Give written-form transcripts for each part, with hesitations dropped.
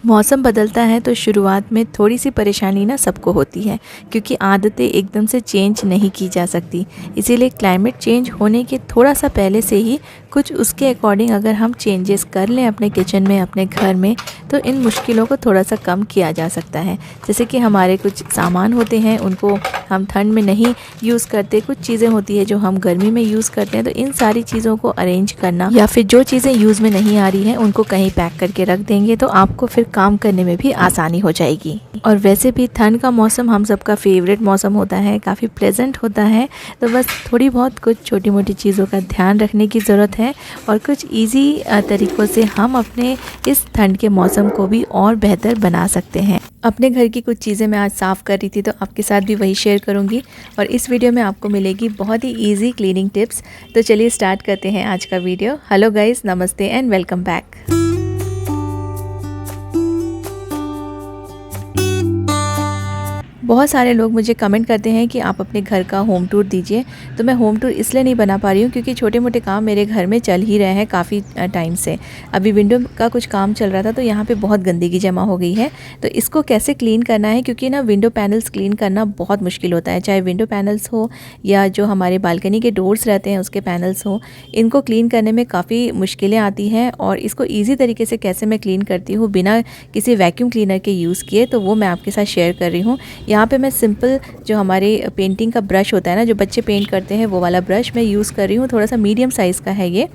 मौसम बदलता है तो शुरुआत में थोड़ी सी परेशानी ना सबको होती है, क्योंकि आदतें एकदम से चेंज नहीं की जा सकती। इसीलिए क्लाइमेट चेंज होने के थोड़ा सा पहले से ही कुछ उसके अकॉर्डिंग अगर हम चेंजेस कर लें अपने किचन में, अपने घर में, तो इन मुश्किलों को थोड़ा सा कम किया जा सकता है। जैसे कि हमारे कुछ सामान होते हैं, उनको हम ठंड में नहीं यूज़ करते, कुछ चीज़ें होती है जो हम गर्मी में यूज़ करते हैं। तो इन सारी चीज़ों को अरेंज करना, या फिर जो चीज़ें यूज़ में नहीं आ रही हैं उनको कहीं पैक करके रख देंगे तो आपको फिर काम करने में भी आसानी हो जाएगी। और वैसे भी ठंड का मौसम हम सबका फेवरेट मौसम होता है, काफ़ी प्लेजेंट होता है। तो बस थोड़ी बहुत कुछ छोटी मोटी चीज़ों का ध्यान रखने की ज़रूरत है और कुछ इजी तरीक़ों से हम अपने इस ठंड के मौसम को भी और बेहतर बना सकते हैं। अपने घर की कुछ चीज़ें मैं आज साफ़ कर रही थी तो आपके साथ भी वही शेयर करूंगी, और इस वीडियो में आपको मिलेगी बहुत ही इजी क्लीनिंग टिप्स। तो चलिए स्टार्ट करते हैं आज का वीडियो। हेलो गाइस, नमस्ते एंड वेलकम बैक। बहुत सारे लोग मुझे कमेंट करते हैं कि आप अपने घर का होम टूर दीजिए। तो मैं होम टूर इसलिए नहीं बना पा रही हूँ क्योंकि छोटे मोटे काम मेरे घर में चल ही रहे हैं काफ़ी टाइम से। अभी विंडो का कुछ काम चल रहा था तो यहाँ पे बहुत गंदगी जमा हो गई है। तो इसको कैसे क्लीन करना है, क्योंकि ना विंडो पैनल्स क्लीन करना बहुत मुश्किल होता है, चाहे विंडो पैनल्स हो या जो हमारे बालकनी के डोर्स रहते हैं उसके पैनल्स हो। इनको क्लीन करने में काफ़ी मुश्किलें आती हैं, और इसको ईजी तरीके से कैसे मैं क्लीन करती हूँ बिना किसी वैक्यूम क्लीनर के यूज़ किए, तो वो मैं आपके साथ शेयर कर रही हूँ। यहाँ पे मैं सिंपल जो हमारे पेंटिंग का ब्रश होता है ना, जो बच्चे पेंट करते हैं, वो वाला ब्रश मैं यूज़ कर रही हूँ। थोड़ा सा मीडियम साइज़ का है ये।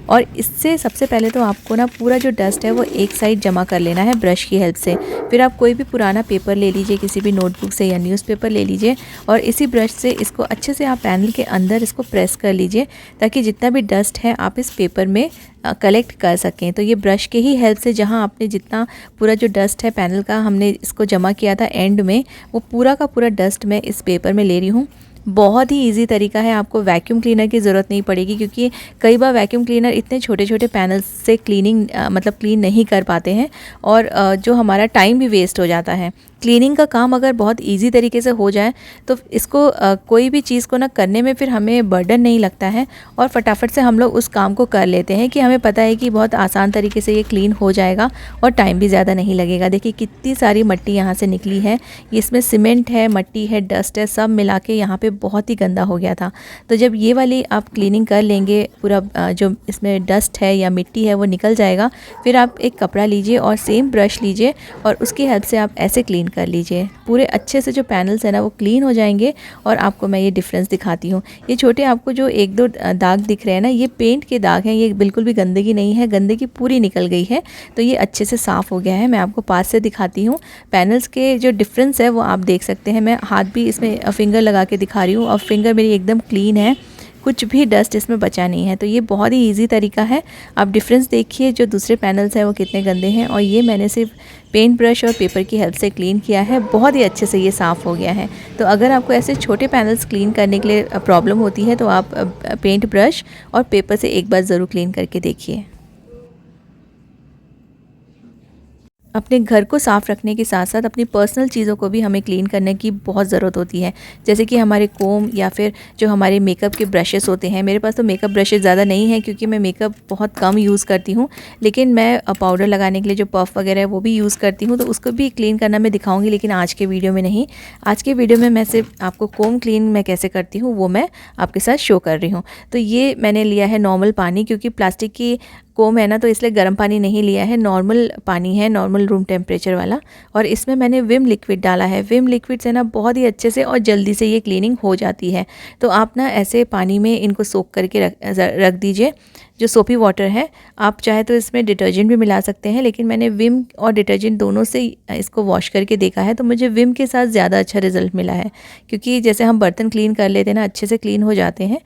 और इससे सबसे पहले तो आपको ना पूरा जो डस्ट है वो एक साइड जमा कर लेना है ब्रश की हेल्प से। फिर आप कोई भी पुराना पेपर ले लीजिए, किसी भी नोटबुक से या न्यूज़पेपर ले लीजिए, और इसी ब्रश से इसको अच्छे से आप पैनल के अंदर इसको प्रेस कर लीजिए, ताकि जितना भी डस्ट है आप इस पेपर में कलेक्ट कर सकें। तो ये ब्रश के ही हेल्प से जहाँ आपने जितना पूरा जो डस्ट है पैनल का हमने इसको जमा किया था एंड में, वो पूरा का पूरा डस्ट मैं इस पेपर में ले रही हूँ। बहुत ही इजी तरीका है, आपको वैक्यूम क्लीनर की ज़रूरत नहीं पड़ेगी, क्योंकि कई बार वैक्यूम क्लीनर इतने छोटे छोटे पैनल्स से क्लीनिंग मतलब क्लीन नहीं कर पाते हैं, और जो हमारा टाइम भी वेस्ट हो जाता है। क्लीनिंग का काम अगर बहुत इजी तरीके से हो जाए तो इसको कोई भी चीज़ को ना करने में फिर हमें बर्डन नहीं लगता है, और फटाफट से हम लोग उस काम को कर लेते हैं कि हमें पता है कि बहुत आसान तरीके से ये क्लीन हो जाएगा और टाइम भी ज़्यादा नहीं लगेगा। देखिए कितनी सारी मट्टी यहाँ से निकली है, इसमें सीमेंट है, मट्टी है, डस्ट है, सब मिला के यहाँ पे बहुत ही गंदा हो गया था। तो जब ये वाली आप क्लीनिंग कर लेंगे, पूरा जो इसमें डस्ट है या मिट्टी है वो निकल जाएगा। फिर आप एक कपड़ा लीजिए और सेम ब्रश लीजिए और उसकी हेल्प से आप ऐसे क्लीन कर लीजिए। पूरे अच्छे से जो पैनल्स है ना वो क्लीन हो जाएंगे। और आपको मैं ये डिफरेंस दिखाती हूँ। ये छोटे आपको जो एक दो दाग दिख रहे हैं ना, ये पेंट के दाग हैं, ये बिल्कुल भी गंदगी नहीं है, गंदगी पूरी निकल गई है। तो ये अच्छे से साफ़ हो गया है। मैं आपको पास से दिखाती हूँ। पैनल्स के जो डिफरेंस है वो आप देख सकते हैं। मैं हाथ भी इसमें फिंगर लगा के दिखा रही हूँ, और फिंगर मेरी एकदम क्लीन है, कुछ भी डस्ट इसमें बचा नहीं है। तो ये बहुत ही इजी तरीका है। आप डिफरेंस देखिए, जो दूसरे पैनल्स हैं वो कितने गंदे हैं, और ये मैंने सिर्फ पेंट ब्रश और पेपर की हेल्प से क्लीन किया है। बहुत ही अच्छे से ये साफ़ हो गया है। तो अगर आपको ऐसे छोटे पैनल्स क्लीन करने के लिए प्रॉब्लम होती है तो आप पेंट ब्रश और पेपर से एक बार ज़रूर क्लीन करके देखिए। अपने घर को साफ़ रखने के साथ साथ अपनी पर्सनल चीज़ों को भी हमें क्लीन करने की बहुत ज़रूरत होती है। जैसे कि हमारे कोम या फिर जो हमारे मेकअप के ब्रशेस होते हैं। मेरे पास तो मेकअप ब्रशेस ज़्यादा नहीं है क्योंकि मैं मेकअप बहुत कम यूज़ करती हूँ, लेकिन मैं पाउडर लगाने के लिए जो पफ़ वगैरह है वो भी यूज़ करती हूँ। तो उसको भी क्लीन करना मैं दिखाऊँगी, लेकिन आज के वीडियो में नहीं। आज के वीडियो में मैं सिर्फ आपको कोम क्लीन मैं कैसे करती हूँ वो मैं आपके साथ शो कर रही हूँ। तो ये मैंने लिया है नॉर्मल पानी, क्योंकि प्लास्टिक की कोम है ना, तो इसलिए गर्म पानी नहीं लिया है, नॉर्मल पानी है, नॉर्मल रूम टेम्परेचर वाला। और इसमें मैंने विम लिक्विड डाला है। विम लिक्विड से ना बहुत ही अच्छे से और जल्दी से ये क्लीनिंग हो जाती है। तो आप ना ऐसे पानी में इनको सोक करके रख दीजिए, जो सोपी वाटर है। आप चाहे तो इसमें डिटर्जेंट भी मिला सकते हैं, लेकिन मैंने विम और डिटर्जेंट दोनों से इसको वॉश करके देखा है, तो मुझे विम के साथ ज़्यादा अच्छा रिज़ल्ट मिला है। क्योंकि जैसे हम बर्तन क्लीन कर लेते हैं ना, अच्छे से क्लीन हो जाते हैं,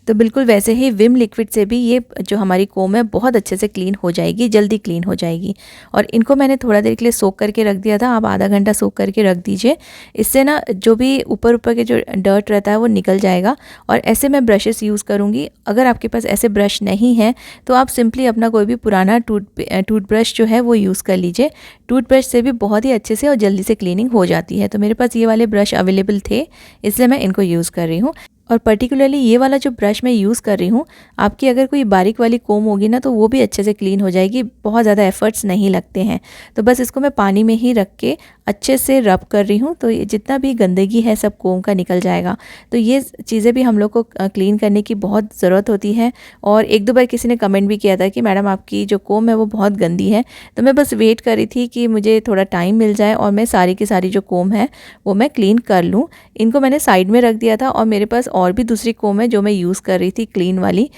तो बिल्कुल वैसे ही विम लिक्विड से भी ये जो हमारी कोम है बहुत अच्छे से क्लीन हो जाएगी, जल्दी क्लीन हो जाएगी। और इनको मैंने थोड़ा देर के लिए सोक करके रख दिया था। आप आधा घंटा सोक करके रख दीजिए। इससे ना जो भी ऊपर के जो डर्ट रहता है वो निकल जाएगा। और ऐसे मैं ब्रशेस यूज़ करूँगी। अगर आपके पास ऐसे ब्रश नहीं है तो आप सिंपली अपना कोई भी पुराना टूथब्रश जो है वो यूज़ कर लीजिए। टूथब्रश से भी बहुत ही अच्छे से और जल्दी से क्लीनिंग हो जाती है। तो मेरे पास ये वाले ब्रश अवेलेबल थे, इसलिए मैं इनको यूज़ कर रही हूँ। और पर्टिकुलरली ये वाला जो ब्रश मैं यूज़ कर रही हूँ, आपकी अगर कोई बारीक वाली कोम होगी ना तो वो भी अच्छे से क्लीन हो जाएगी, बहुत ज़्यादा एफ़र्ट्स नहीं लगते हैं। तो बस इसको मैं पानी में ही रख के अच्छे से रब कर रही हूँ, तो ये जितना भी गंदगी है सब कोम का निकल जाएगा। तो ये चीज़ें भी हम लोग को क्लीन करने की बहुत ज़रूरत होती है। और एक दो बार किसी ने कमेंट भी किया था कि मैडम आपकी जो कोम है वो बहुत गंदी है। तो मैं बस वेट कर रही थी कि मुझे थोड़ा टाइम मिल जाए और मैं सारी की सारी जो कोम है वो मैं क्लीन कर लूँ। इनको मैंने साइड में रख दिया था और मेरे पास और भी दूसरी कोम है जो मैं यूज़ कर रही थी क्लीन वाली।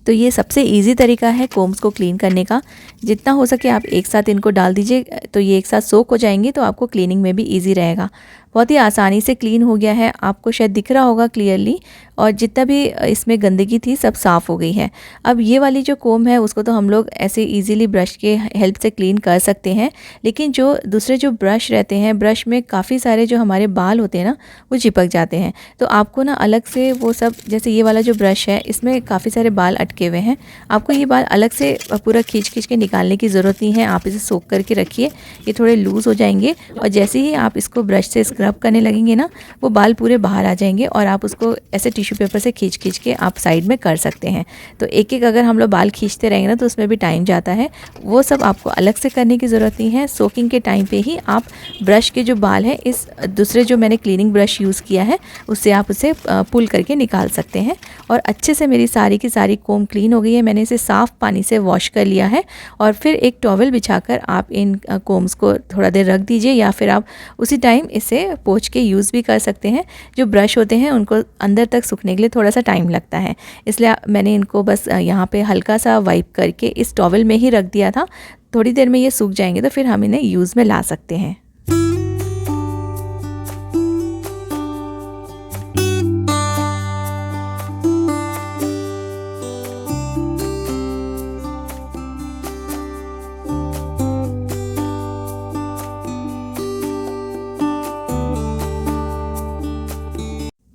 तो ये सबसे इजी तरीका है कोम्स को क्लीन करने का। जितना हो सके आप एक साथ इनको डाल दीजिए, तो ये एक साथ सोक हो जाएंगे, तो आपको क्लीनिंग में भी इजी रहेगा। बहुत ही आसानी से क्लीन हो गया है, आपको शायद दिख रहा होगा क्लियरली। और जितना भी इसमें गंदगी थी सब साफ़ हो गई है। अब ये वाली जो कोम है उसको तो हम लोग ऐसे इजीली ब्रश के हेल्प से क्लीन कर सकते हैं, लेकिन जो दूसरे जो ब्रश रहते हैं, ब्रश में काफ़ी सारे जो हमारे बाल होते हैं ना वो चिपक जाते हैं। तो आपको ना अलग से वो सब, जैसे ये वाला जो ब्रश है इसमें काफ़ी सारे बाल अटके हुए हैं, आपको ये बाल अलग से पूरा खींच खींच के निकालने की ज़रूरत नहीं है। आप इसे सोक करके रखिए, ये थोड़े लूज़ हो जाएंगे और जैसे ही आप इसको ब्रश से स्क्रब करने लगेंगे ना वो बाल पूरे बाहर आ जाएंगे और आप उसको ऐसे टिश्यू पेपर से खींच खींच के आप साइड में कर सकते हैं। तो एक एक अगर हम लोग बाल खींचते रहेंगे ना तो उसमें भी टाइम जाता है, वो सब आपको अलग से करने की ज़रूरत नहीं है। सोकिंग के टाइम पे ही आप ब्रश के जो बाल हैं, इस दूसरे जो मैंने क्लीनिंग ब्रश यूज़ किया है उससे आप उसे पुल करके निकाल सकते हैं। और अच्छे से मेरी सारी की सारी कोम क्लीन हो गई है। मैंने इसे साफ़ पानी से वॉश कर लिया है और फिर एक टॉवल बिछाकर आप इन कोम्स को थोड़ा देर रख दीजिए, या फिर आप उसी टाइम इसे पोंछ के यूज़ भी कर सकते हैं। जो ब्रश होते हैं उनको अंदर तक सूखने के लिए थोड़ा सा टाइम लगता है, इसलिए मैंने इनको बस यहाँ पे हल्का सा वाइप करके इस टॉवल में ही रख दिया था। थोड़ी देर में ये सूख जाएंगे तो फिर हम इन्हें यूज़ में ला सकते हैं।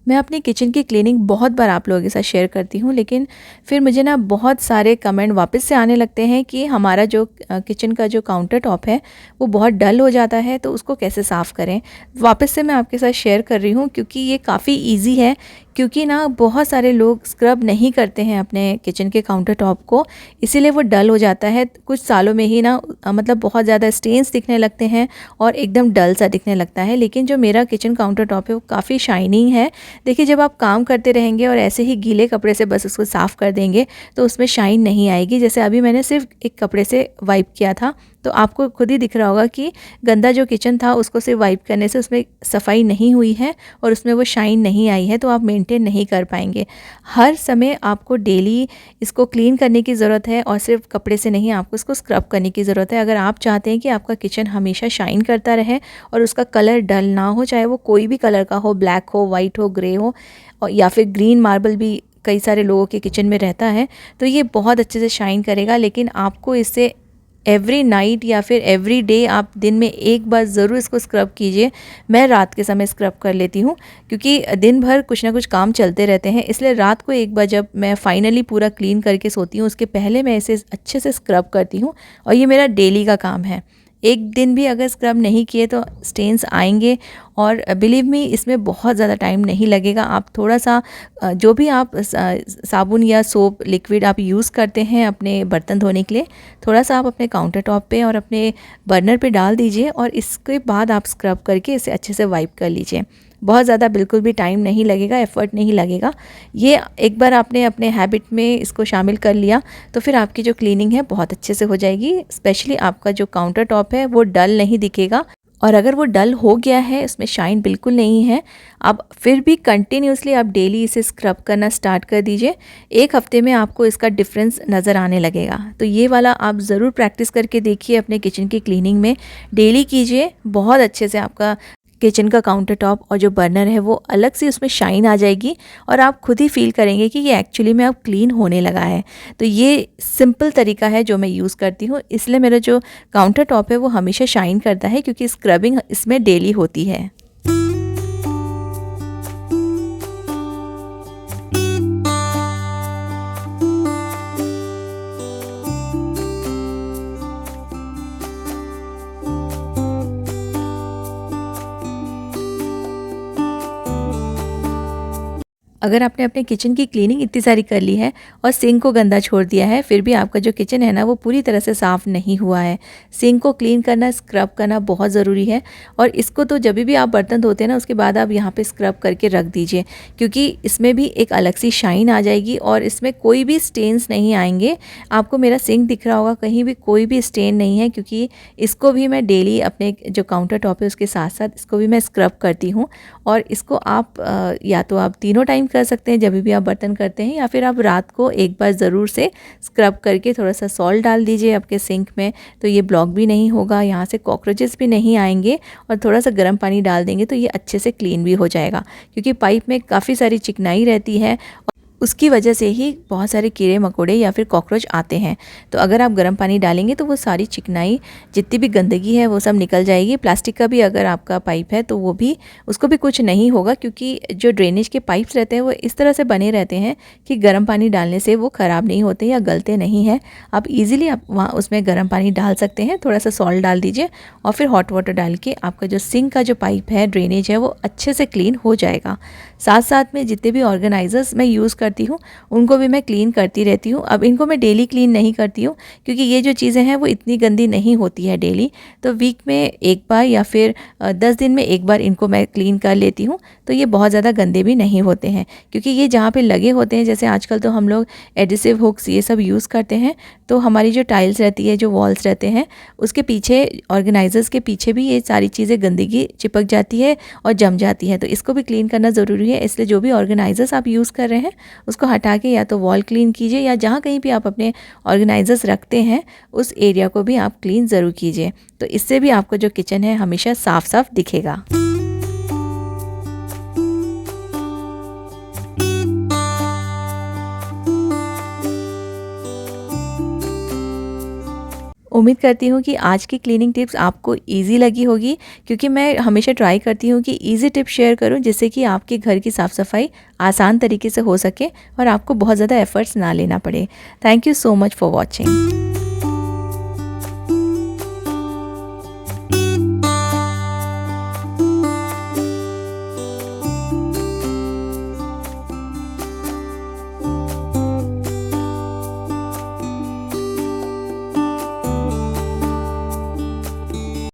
मैं अपनी किचन की क्लीनिंग बहुत बार आप लोगों के साथ शेयर करती हूँ, लेकिन फिर मुझे ना बहुत सारे कमेंट वापस से आने लगते हैं कि हमारा जो किचन का जो काउंटर टॉप है वो बहुत डल हो जाता है, तो उसको कैसे साफ़ करें। वापस से मैं आपके साथ शेयर कर रही हूँ क्योंकि ये काफ़ी इजी है। क्योंकि ना बहुत सारे लोग स्क्रब नहीं करते हैं अपने किचन के काउंटर टॉप को, इसीलिए वो डल हो जाता है। कुछ सालों में ही ना मतलब बहुत ज़्यादा स्टेन्स दिखने लगते हैं और एकदम डल सा दिखने लगता है। लेकिन जो मेरा किचन काउंटर टॉप है वो काफ़ी शाइनिंग है। देखिए, जब आप काम करते रहेंगे और ऐसे ही गीले कपड़े से बस उसको साफ़ कर देंगे तो उसमें शाइन नहीं आएगी। जैसे अभी मैंने सिर्फ एक कपड़े से वाइप किया था, तो आपको खुद ही दिख रहा होगा कि गंदा जो किचन था उसको सिर्फ वाइप करने से उसमें सफाई नहीं हुई है और उसमें वो शाइन नहीं आई है, तो आप मेंटेन नहीं कर पाएंगे। हर समय आपको डेली इसको क्लीन करने की ज़रूरत है और सिर्फ कपड़े से नहीं, आपको इसको स्क्रब करने की ज़रूरत है। अगर आप चाहते हैं कि आपका किचन हमेशा शाइन करता रहे और उसका कलर डल ना हो, चाहे वो कोई भी कलर का हो, ब्लैक हो, वाइट हो, ग्रे हो, और या फिर ग्रीन मार्बल भी कई सारे लोगों के किचन में रहता है, तो ये बहुत अच्छे से शाइन करेगा। लेकिन आपको इससे एवरी नाइट या फिर एवरी डे आप दिन में एक बार ज़रूर इसको स्क्रब कीजिए। मैं रात के समय स्क्रब कर लेती हूँ क्योंकि दिन भर कुछ ना कुछ काम चलते रहते हैं, इसलिए रात को एक बार जब मैं फाइनली पूरा क्लीन करके सोती हूँ उसके पहले मैं इसे अच्छे से स्क्रब करती हूँ और ये मेरा डेली का काम है। एक दिन भी अगर स्क्रब नहीं किए तो स्टेन्स आएंगे और बिलीव मी इसमें बहुत ज़्यादा टाइम नहीं लगेगा। आप थोड़ा सा जो भी आप साबुन या सोप लिक्विड आप यूज़ करते हैं अपने बर्तन धोने के लिए, थोड़ा सा आप अपने काउंटर टॉप पे और अपने बर्नर पे डाल दीजिए और इसके बाद आप स्क्रब करके इसे अच्छे से वाइप कर लीजिए। बहुत ज़्यादा बिल्कुल भी टाइम नहीं लगेगा, एफ़र्ट नहीं लगेगा। ये एक बार आपने अपने हैबिट में इसको शामिल कर लिया तो फिर आपकी जो क्लीनिंग है बहुत अच्छे से हो जाएगी। स्पेशली आपका जो काउंटर टॉप है वो डल नहीं दिखेगा, और अगर वो डल हो गया है, उसमें शाइन बिल्कुल नहीं है, आप फिर भी कंटिन्यूसली आप डेली इसे स्क्रब करना स्टार्ट कर दीजिए। एक हफ्ते में आपको इसका डिफरेंस नज़र आने लगेगा। तो ये वाला आप ज़रूर प्रैक्टिस करके देखिए अपने किचन की क्लीनिंग में, डेली कीजिए। बहुत अच्छे से आपका किचन का काउंटर टॉप और जो बर्नर है वो अलग से उसमें शाइन आ जाएगी और आप खुद ही फील करेंगे कि ये एक्चुअली में अब क्लीन होने लगा है। तो ये सिंपल तरीका है जो मैं यूज़ करती हूँ, इसलिए मेरा जो काउंटर टॉप है वो हमेशा शाइन करता है क्योंकि स्क्रबिंग इसमें डेली होती है। अगर आपने अपने किचन की क्लीनिंग इतनी सारी कर ली है और सिंक को गंदा छोड़ दिया है, फिर भी आपका जो किचन है ना वो पूरी तरह से साफ़ नहीं हुआ है, सिंक को क्लीन करना, स्क्रब करना बहुत ज़रूरी है। और इसको तो जब भी आप बर्तन धोते हैं ना उसके बाद आप यहाँ पे स्क्रब करके रख दीजिए, क्योंकि इसमें भी एक अलग सी शाइन आ जाएगी और इसमें कोई भी स्टेन्स नहीं आएंगे। आपको मेरा सिंक दिख रहा होगा, कहीं भी कोई भी स्टेन नहीं है, क्योंकि इसको भी मैं डेली अपने जो काउंटर टॉप है उसके साथ साथ इसको भी मैं स्क्रब करती हूँ। और इसको आप या तो आप तीनों टाइम कर सकते हैं जब भी आप बर्तन करते हैं, या फिर आप रात को एक बार ज़रूर से स्क्रब करके थोड़ा सा सॉल्ट डाल दीजिए आपके सिंक में, तो ये ब्लॉक भी नहीं होगा, यहाँ से कॉकरोचेस भी नहीं आएंगे। और थोड़ा सा गर्म पानी डाल देंगे तो ये अच्छे से क्लीन भी हो जाएगा, क्योंकि पाइप में काफ़ी सारी चिकनाई रहती है, उसकी वजह से ही बहुत सारे कीड़े मकोड़े या फिर कॉकरोच आते हैं। तो अगर आप गर्म पानी डालेंगे तो वो सारी चिकनाई, जितनी भी गंदगी है वो सब निकल जाएगी। प्लास्टिक का भी अगर आपका पाइप है तो वो भी, उसको भी कुछ नहीं होगा, क्योंकि जो ड्रेनेज के पाइप्स रहते हैं वो इस तरह से बने रहते हैं कि गर्म पानी डालने से वो ख़राब नहीं होते या गलते नहीं हैं। आप ईज़िली आप वहाँ उसमें गर्म पानी डाल सकते हैं, थोड़ा सा सॉल्ट डाल दीजिए और फिर हॉट वाटर डाल के आपका जो सिंक का जो पाइप है, ड्रेनेज है, वो अच्छे से क्लीन हो जाएगा। साथ साथ में जितने भी ऑर्गेनाइजर्स मैं यूज़ करती हूँ उनको भी मैं क्लीन करती रहती हूँ। अब इनको मैं डेली क्लीन नहीं करती हूँ, क्योंकि ये जो चीज़ें हैं वो इतनी गंदी नहीं होती है डेली, तो वीक में एक बार या फिर 10 दिन में एक बार इनको मैं क्लीन कर लेती हूँ। तो ये बहुत ज़्यादा गंदे भी नहीं होते हैं, क्योंकि ये जहाँ पे लगे होते हैं, जैसे आजकल तो हम लोग एडिसिव हुक्स ये सब यूज़ करते हैं, तो हमारी जो टाइल्स रहती है, जो वॉल्स रहते हैं, उसके पीछे, ऑर्गेनाइजर्स के पीछे भी ये सारी चीज़ें, गंदगी चिपक जाती है और जम जाती है। तो इसको भी क्लीन करना ज़रूरी है। इसलिए जो भी ऑर्गेनाइजर्स आप यूज़ कर रहे हैं उसको हटा के या तो वॉल क्लीन कीजिए, या जहाँ कहीं भी आप अपने ऑर्गेनाइजर्स रखते हैं उस एरिया को भी आप क्लीन ज़रूर कीजिए। तो इससे भी आपका जो किचन है हमेशा साफ साफ दिखेगा। उम्मीद करती हूँ कि आज की क्लीनिंग टिप्स आपको ईज़ी लगी होगी, क्योंकि मैं हमेशा ट्राई करती हूँ कि ईज़ी टिप्स शेयर करूँ, जिससे कि आपके घर की साफ़ सफाई आसान तरीके से हो सके और आपको बहुत ज़्यादा एफ़र्ट्स ना लेना पड़े। Thank you so much for watching.